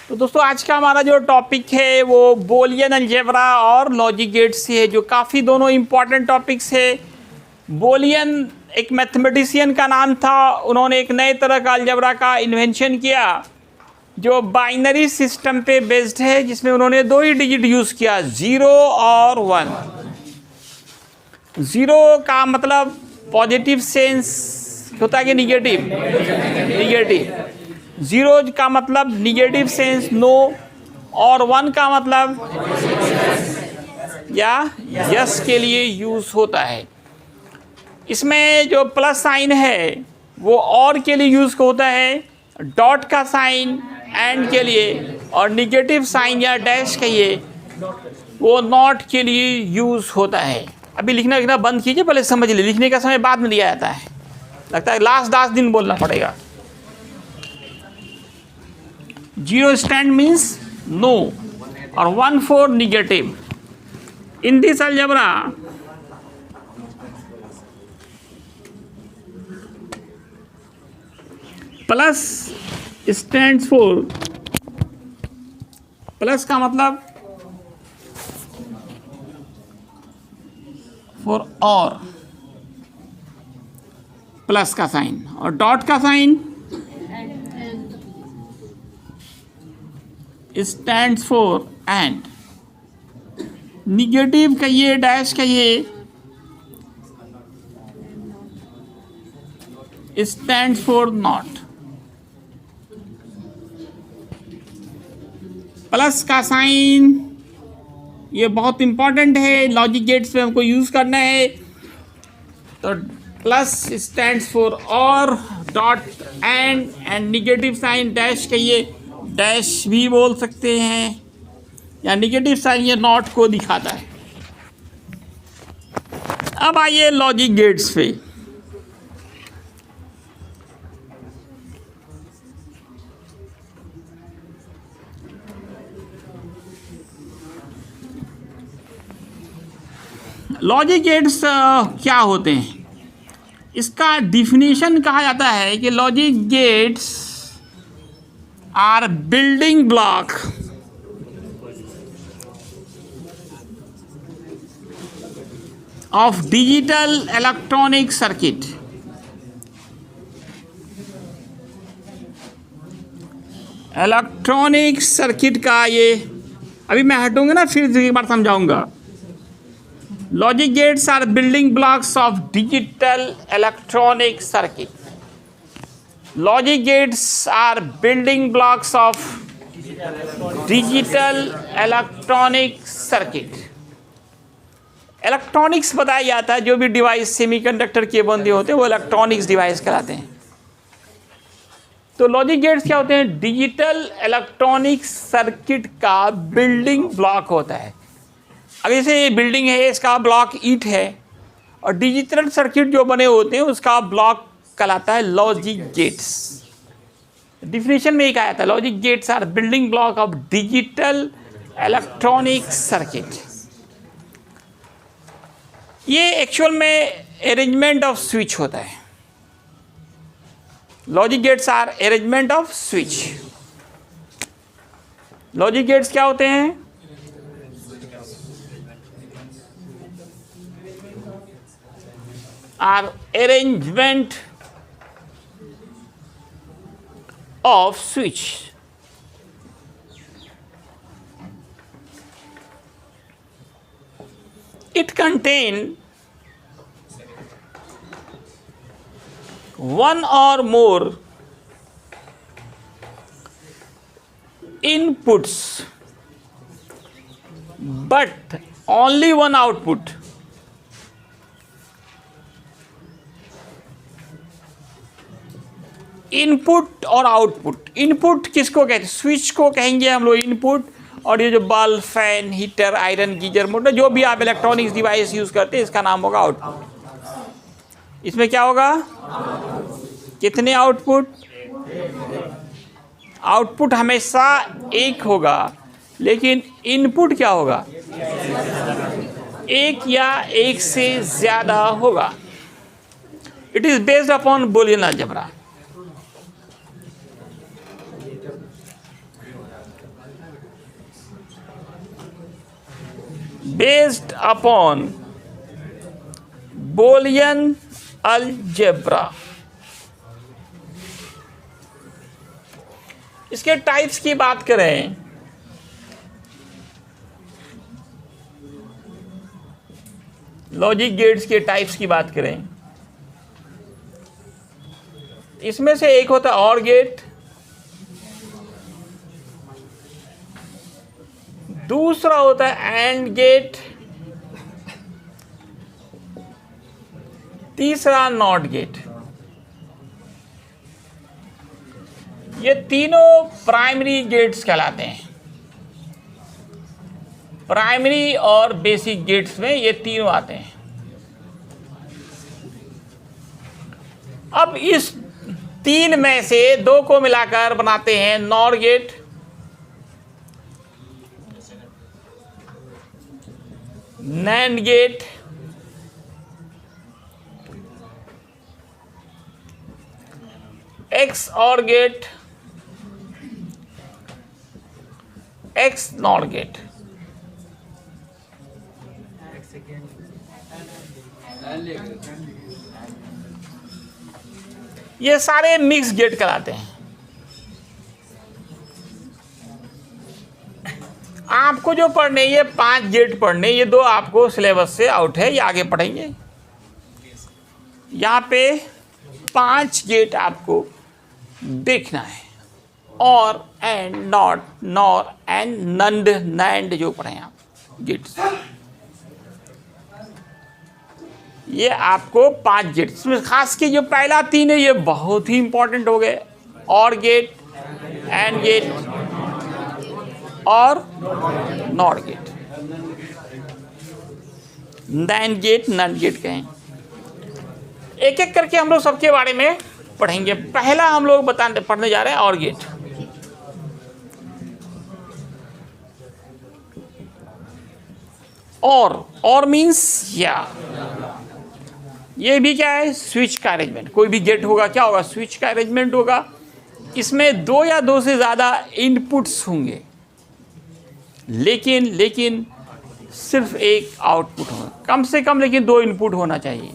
तो दोस्तों आज का हमारा जो टॉपिक है वो बोलियन अलजेब्रा और लॉजिक गेट्स से है, जो काफ़ी दोनों इम्पॉर्टेंट टॉपिक्स है। बोलियन एक मैथमेटिशियन का नाम था, उन्होंने एक नए तरह का अलजेब्रा का इन्वेंशन किया जो बाइनरी सिस्टम पे बेस्ड है, जिसमें उन्होंने दो ही डिजिट यूज़ किया, 0 और 1। 0 का मतलब पॉजिटिव सेंस होता है कि निगेटिव? निगेटिव। 0 का मतलब निगेटिव सेंस नो, और 1 का मतलब या यस के लिए यूज़ होता है। इसमें जो प्लस साइन है वो और के लिए यूज़ होता है, डॉट का साइन एंड के लिए, और निगेटिव साइन या डैश कहिए वो नॉट के लिए यूज़ होता है। अभी लिखना बंद कीजिए, पहले समझ लीजिए, लिखने का समय बाद में दिया जाता है, लगता है लास्ट 10 दिन बोलना पड़ेगा। 0 स्टैंड मीन्स नो और 1 for negative. In this algebra, plus stands for, plus का मतलब फॉर और, प्लस का साइन, और डॉट का sign stands for and. Negative कहिए, डैश कहिए, स्टैंड्स फॉर नॉट। प्लस का साइन ये बहुत इंपॉर्टेंट है, लॉजिक गेट्स में हमको यूज़ करना है। तो प्लस स्टैंड्स फॉर और, dot and negative sign dash कहिए, डैश भी बोल सकते हैं, या निगेटिव साइन ये नॉट को दिखाता है। अब आइए लॉजिक गेट्स पे। लॉजिक गेट्स क्या होते हैं, इसका डिफिनीशन कहा जाता है कि logic gates are building block of digital electronic circuit. Electronic circuit का ये, अभी मैं हटूंगा ना फिर एक बार समझाऊंगा। Logic gates are building blocks of digital electronic circuit. Logic gates are building blocks of digital electronic circuit. Electronics बताया जाता है, जो भी डिवाइस सेमीकंडक्टर के बंदे होते हैं वो इलेक्ट्रॉनिक्स डिवाइस कहलाते हैं। तो लॉजिक गेट्स क्या होते हैं? डिजिटल इलेक्ट्रॉनिक सर्किट का बिल्डिंग ब्लॉक होता है। अब जैसे ये बिल्डिंग है, इसका ब्लॉक ईंट है, और डिजिटल सर्किट जो बने होते हैं उसका ब्लॉक कहलाता है लॉजिक गेट्स। डिफिनेशन में ही कहा जाता है logic gates are building block of digital electronic circuit. ये एक्चुअल में अरेंजमेंट ऑफ स्विच होता है। Logic gates are arrangement of switch. Logic gates क्या होते हैं? Are arrangement of switch. It contain one or more inputs but only one output. Input और output. Input किसको कहते हैं? स्विच को कहेंगे हम लोग इनपुट, और ये जो bulb, fan, heater, iron, geyser, motor, जो भी आप इलेक्ट्रॉनिक्स डिवाइस यूज़ करते हैं इसका नाम होगा आउटपुट। इसमें क्या होगा? कितने आउटपुट? आउटपुट हमेशा एक होगा, लेकिन इनपुट क्या होगा? एक या एक से ज़्यादा होगा। It is based upon Boolean algebra. Based upon Boolean algebra. इसके टाइप्स की बात करें, लॉजिक गेट्स के टाइप्स की बात करें, इसमें से एक होता है ऑर गेट, दूसरा होता है एंड गेट, तीसरा नॉट गेट। ये तीनों प्राइमरी गेट्स कहलाते हैं। प्राइमरी और बेसिक गेट्स में ये तीनों आते हैं। अब इस तीन में से दो को मिलाकर बनाते हैं NOR gate, NAND gate, X OR gate, X NOR gate. ये सारे मिक्स गेट कहलाते हैं। आपको जो पढ़ने, ये 5 गेट पढ़ने, ये 2 आपको सिलेबस से आउट है, ये आगे पढ़ेंगे। यहाँ पे 5 गेट आपको देखना है, OR AND, NOT, NOR, AND, NAND, NAND जो पढ़े आप गेट्स, ये आपको 5 गेट। इसमें खास के जो पहला 3 है ये बहुत ही इंपॉर्टेंट हो गए, और गेट, एंड गेट और NOT gate, NAND gate, NAND gate कहें। एक एक करके हम लोग सबके बारे में पढ़ेंगे। पहला हम लोग पढ़ने जा रहे हैं और गेट। और मीन्स या, ये भी क्या है, स्विच का अरेंजमेंट। कोई भी गेट होगा, क्या होगा, स्विच का अरेंजमेंट होगा। इसमें 2 या 2 से ज़्यादा इनपुट्स होंगे, लेकिन सिर्फ एक आउटपुट होगा, कम से कम लेकिन 2 इनपुट होना चाहिए।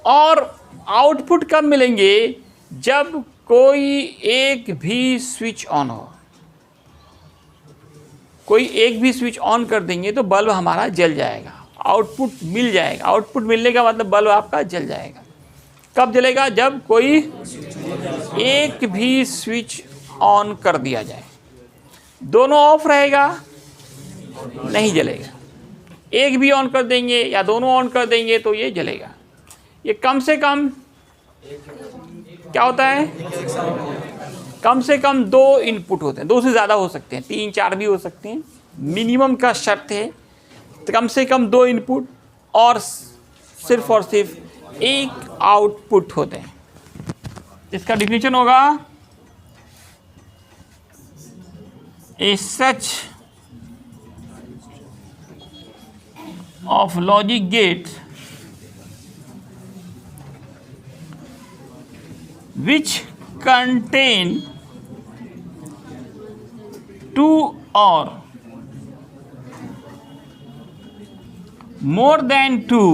और आउटपुट कब मिलेंगे, जब कोई एक भी स्विच ऑन हो। कोई एक भी स्विच ऑन कर देंगे तो बल्ब हमारा जल जाएगा, आउटपुट मिल जाएगा। आउटपुट मिलने का मतलब बल्ब आपका जल जाएगा। कब जलेगा, जब कोई एक भी स्विच ऑन कर दिया जाए। दोनों ऑफ रहेगा, नहीं जलेगा। एक भी ऑन कर देंगे या दोनों ऑन कर देंगे तो ये जलेगा। ये कम से कम क्या होता है, कम से कम 2 इनपुट होते हैं। 2 से ज़्यादा हो सकते हैं, 3, 4 भी हो सकते हैं। मिनिमम का शर्त है तो कम से कम 2 इनपुट और सिर्फ एक आउटपुट होते हैं। इसका डिफिनेशन होगा, a such of logic gate which contain 2 or more than 2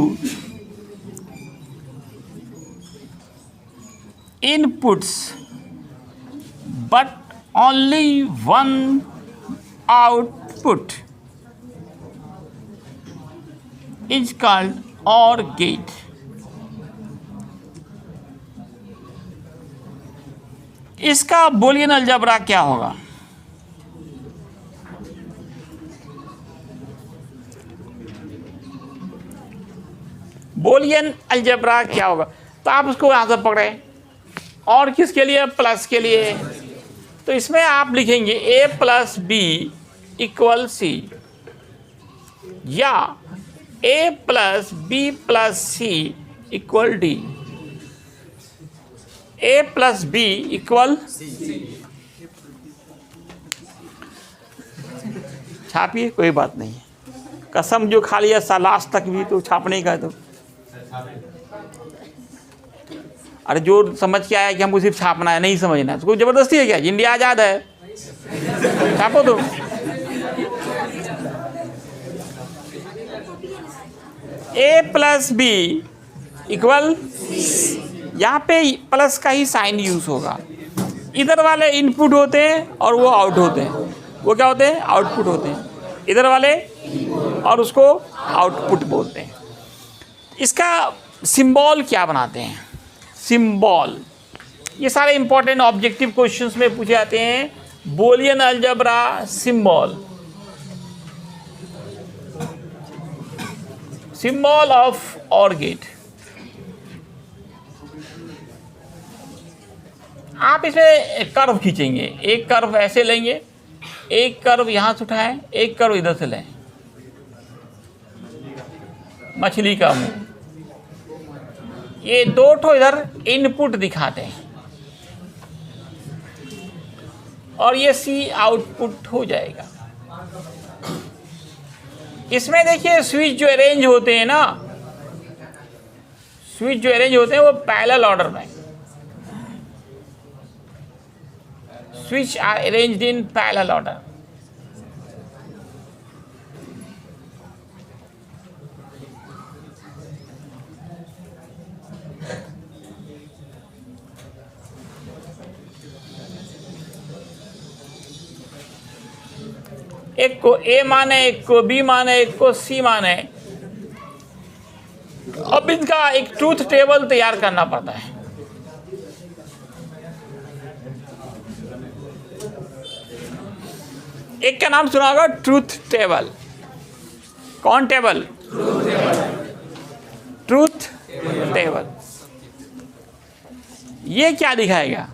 inputs but only 1 output is called OR gate. इसका बूलियन अलजेब्रा क्या होगा, बूलियन अलजेब्रा क्या होगा, तो आप उसको यहां से पकड़े। और किसके लिए, प्लस के लिए। तो इसमें आप लिखेंगे a + b = c, या a + b + c = d। a + b = छापिए, कोई बात नहीं। कसम जो खा लिया सा लास्ट तक भी तो छापने का। तो अरे जो समझ के आया कि हमको सिर्फ छापना है, नहीं समझना है, उसको जबरदस्ती है क्या, इंडिया आज़ाद है, छापो तो। ए प्लस बी इक्वल, यहाँ पे प्लस का ही साइन यूज होगा। इधर वाले इनपुट होते हैं और वो आउट होते हैं, वो क्या होते हैं? आउटपुट होते हैं। इधर वाले और उसको आउटपुट बोलते हैं। इसका सिंबल क्या बनाते हैं? सिंबल, ये सारे इंपॉर्टेंट ऑब्जेक्टिव क्वेश्चंस में पूछे जाते हैं। Boolean algebra symbol, symbol of OR gate. आप इसे कर्व खींचेंगे, एक कर्व ऐसे लेंगे, एक कर्व यहां से उठाएं, एक कर्व इधर से लें, मछली का मुंह। ये दो ठो इधर इनपुट दिखाते हैं और ये सी आउटपुट हो जाएगा। इसमें देखिए स्विच जो अरेंज होते हैं ना, स्विच जो अरेंज होते हैं वो पैरेलल ऑर्डर में, switch are arranged in parallel order. एक को ए माने, एक को बी माने, एक को सी माने। अब इनका एक ट्रूथ टेबल तैयार करना पड़ता है। एक का नाम सुना होगा ट्रूथ टेबल। कौन टेबल? Truth table. ये क्या दिखाएगा?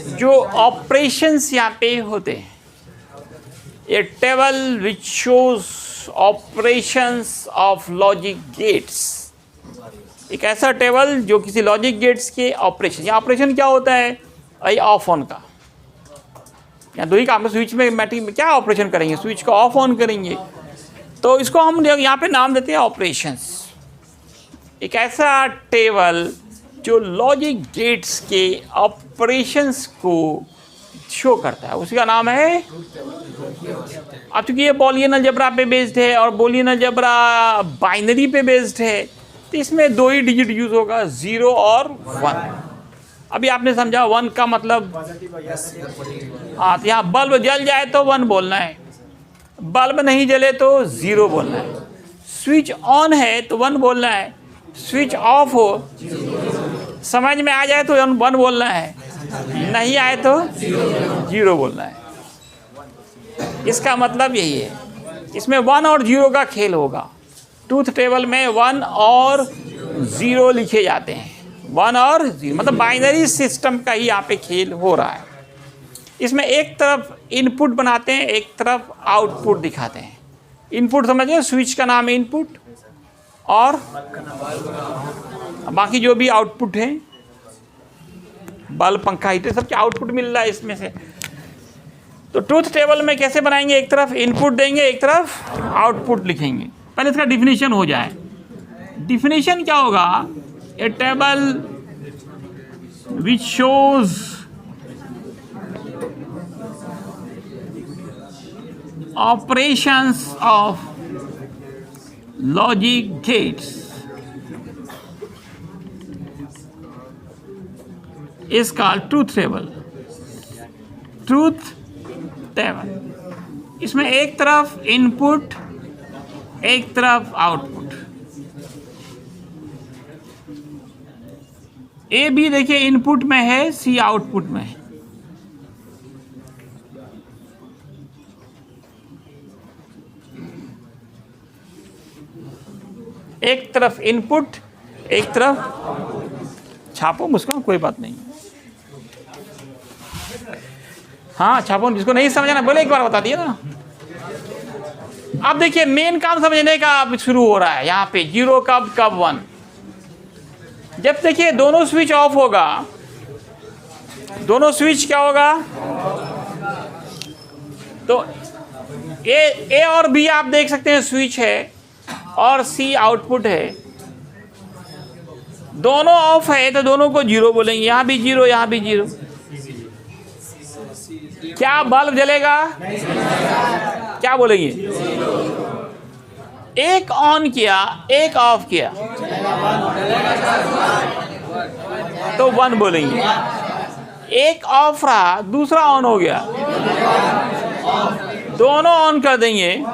जो ऑपरेशंस यहाँ पे होते हैं, a table which shows operations of logic gates। एक ऐसा टेबल जो किसी लॉजिक गेट्स के ऑपरेशन, या ऑपरेशन क्या होता है? आई ऑफ ऑन का, या दो ही काम। स्विच में मैटिक में क्या ऑपरेशन करेंगे? स्विच को ऑफ ऑन करेंगे, तो इसको हम यहाँ पे नाम देते हैं ऑपरेशंस। एक ऐसा टेबल जो लॉजिक गेट्स के ऑपरेशंस को शो करता है, उसी का नाम है। अब चूंकि ये बूलियन अलजेब्रा पे बेस्ड है और बूलियन अलजेब्रा बाइनरी पे बेस्ड है, तो इसमें दो ही डिजिट यूज होगा, 0 और 1। अभी आपने समझा 1 का मतलब, हाँ, तो यहाँ बल्ब जल जाए तो 1 बोलना है, बल्ब नहीं जले तो 0 बोलना है। स्विच ऑन है तो 1 बोलना है, स्विच ऑफ हो, समझ में आ जाए तो 1 बोलना है, नहीं आए तो 0 बोलना है। इसका मतलब यही है, इसमें 1 और 0 का खेल होगा। ट्रूथ टेबल में 1 और 0 लिखे जाते हैं, 1 और 0, मतलब बाइनरी सिस्टम का ही यहाँ पे खेल हो रहा है। इसमें एक तरफ इनपुट बनाते हैं, एक तरफ आउटपुट दिखाते हैं। इनपुट समझिए, स्विच का नाम है इनपुट, और बाकी जो भी आउटपुट है, बल्ब, पंखा, हीटर, सबके आउटपुट मिल रहा है इसमें से। तो ट्रूथ टेबल में कैसे बनाएंगे? एक तरफ इनपुट देंगे, एक तरफ आउटपुट लिखेंगे। पहले इसका डिफिनीशन हो जाए। डिफिनीशन क्या होगा? A table which shows operations of logic gates is called truth table। Truth table, इसमें एक तरफ इनपुट, एक तरफ आउटपुट। ए बी देखिए इनपुट में है, सी आउटपुट में है। एक तरफ इनपुट, एक तरफ, छापो मुस्कान, कोई बात नहीं। हाँ छापो, जिसको नहीं समझना बोले एक बार बता दिया ना। अब देखिए मेन काम समझने का अब शुरू हो रहा है। यहाँ पे 0 कब 1। जब देखिए दोनों स्विच ऑफ होगा, दोनों स्विच क्या होगा? तो ए और बी आप देख सकते हैं स्विच है, और सी आउटपुट है। दोनों ऑफ है तो दोनों को 0 बोलेंगे, यहाँ भी 0, यहाँ भी 0। क्या बल्ब जलेगा? क्या बोलेंगे? एक ऑन किया, एक ऑफ किया, तो 1 बोलेंगे। एक ऑफ रहा, दूसरा ऑन हो गया, दोनों ऑन कर देंगे,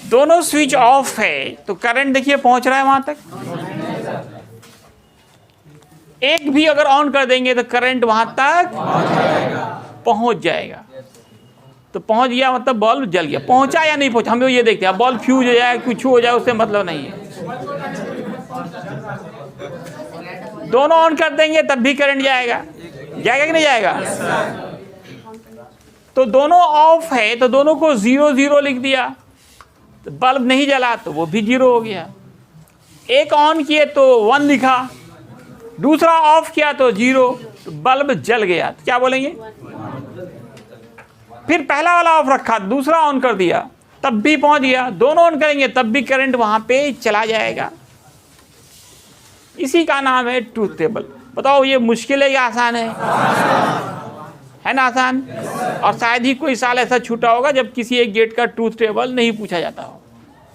दोनों स्विच ऑफ है तो करंट देखिए पहुंच रहा है वहां तक। एक भी अगर ऑन कर देंगे तो करंट वहां तक पहुंच जाएगा। तो पहुंच गया मतलब बल्ब जल गया। पहुंचा या नहीं पहुंचा, हम ये देखते हैं। बल्ब फ्यूज हो जाए, कुछ हो जाए, उससे मतलब नहीं है। दोनों ऑन कर देंगे तब भी करंट जाएगा, जाएगा कि नहीं जाएगा? तो दोनों ऑफ है तो दोनों को 0 0 लिख दिया, तो बल्ब नहीं जला तो वो भी 0 हो गया। एक ऑन किए तो 1 लिखा, दूसरा ऑफ किया तो 0, तो बल्ब जल गया। तो क्या बोलेंगे? फिर पहला वाला ऑफ रखा, दूसरा ऑन कर दिया, तब भी पहुंच गया। दोनों ऑन करेंगे तब भी करंट वहां पे चला जाएगा। इसी का नाम है ट्रूथ टेबल। बताओ ये मुश्किल है या आसान है ना? आसान। और शायद ही कोई साल ऐसा छूटा होगा जब किसी एक गेट का ट्रूथ टेबल नहीं पूछा जाता हो।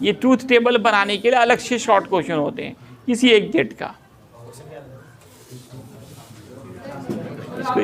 ये ट्रूथ टेबल बनाने के लिए अलग से शॉर्ट क्वेश्चन होते हैं किसी एक गेट का। इसको